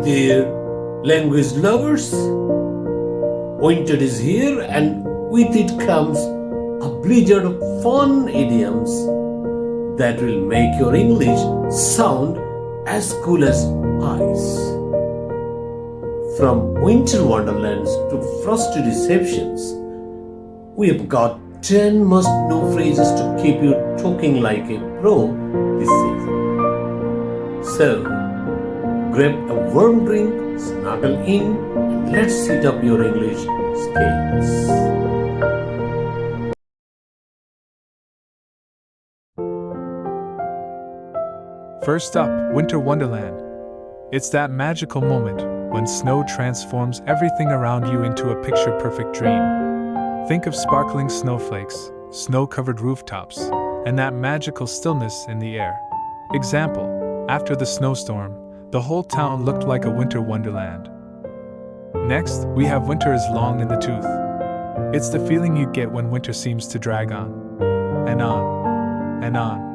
there, language lovers. Winter is here, and with it comes a blizzard of fun idioms that will make your English sound as cool as ice. From winter wonderlands to frosty receptions, we have got 10 must-know phrases to keep you talking like a pro this season. So, grab a warm drink, snuggle in, and let's set up your English skills. First up, Winter Wonderland. It's that magical moment when snow transforms everything around you into a picture-perfect dream. Think of sparkling snowflakes, snow-covered rooftops, and that magical stillness in the air. Example, after the snowstorm, the whole town looked like a winter wonderland. Next, we have winter is long in the tooth. It's the feeling you get when winter seems to drag on. And on. And on.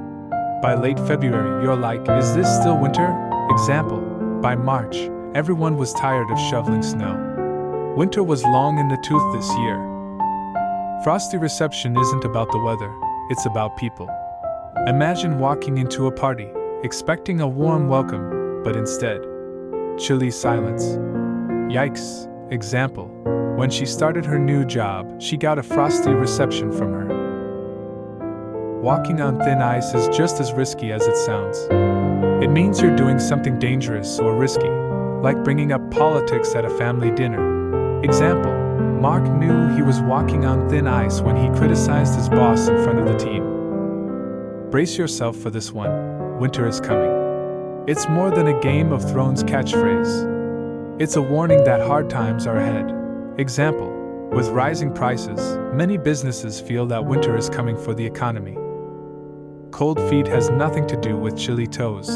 By late February, you're like, is this still winter? Example, by March, everyone was tired of shoveling snow. Winter was long in the tooth this year. Frosty reception isn't about the weather, it's about people. Imagine walking into a party, expecting a warm welcome, but instead, chilly silence. Yikes! Example, when she started her new job, she got a frosty reception from her. Walking on thin ice is just as risky as it sounds. It means you're doing something dangerous or risky, like bringing up politics at a family dinner. Example, Mark knew he was walking on thin ice when he criticized his boss in front of the team. Brace yourself for this one, winter is coming. It's more than a Game of Thrones catchphrase. It's a warning that hard times are ahead. Example, with rising prices, many businesses feel that winter is coming for the economy. Cold feet has nothing to do with chilly toes.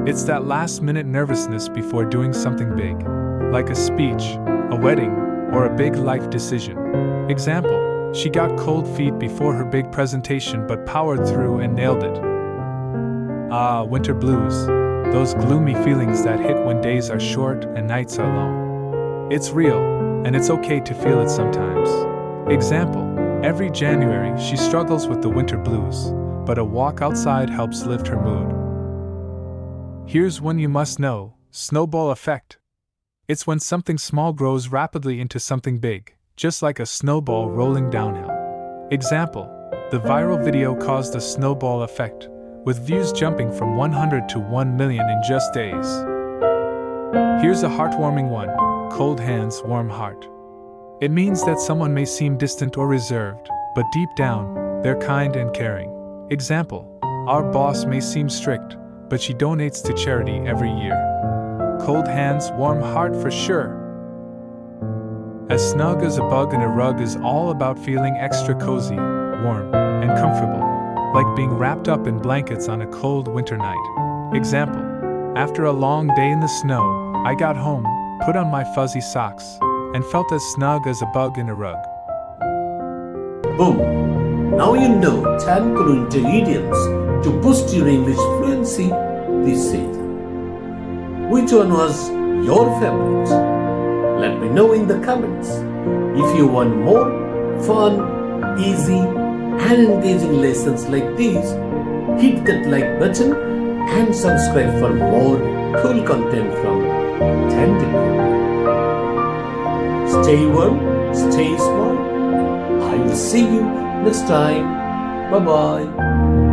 It's that last-minute nervousness before doing something big, like a speech, a wedding, or a big life decision. Example, she got cold feet before her big presentation but powered through and nailed it. Ah, winter blues, those gloomy feelings that hit when days are short and nights are long. It's real, and it's okay to feel it sometimes. Example, every January she struggles with the winter blues, but a walk outside helps lift her mood. Here's one you must know, snowball effect. It's when something small grows rapidly into something big, just like a snowball rolling downhill. Example, the viral video caused a snowball effect, with views jumping from 100 to 1 million in just days. Here's a heartwarming one, cold hands, warm heart. It means that someone may seem distant or reserved, but deep down, they're kind and caring. Example, our boss may seem strict, but she donates to charity every year. Cold hands, warm heart for sure. As snug as a bug in a rug is all about feeling extra cozy, warm, and comfortable, like being wrapped up in blankets on a cold winter night. Example, after a long day in the snow, I got home, put on my fuzzy socks, and felt as snug as a bug in a rug. Boom! Now you know 10 winter idioms to boost your English fluency this season. Which one was your favorite? Let me know in the comments. If you want more fun, easy, and engaging lessons like these, hit that like button and subscribe for more cool content from Trendy. Stay warm, stay smart. I will see you next time. Bye bye.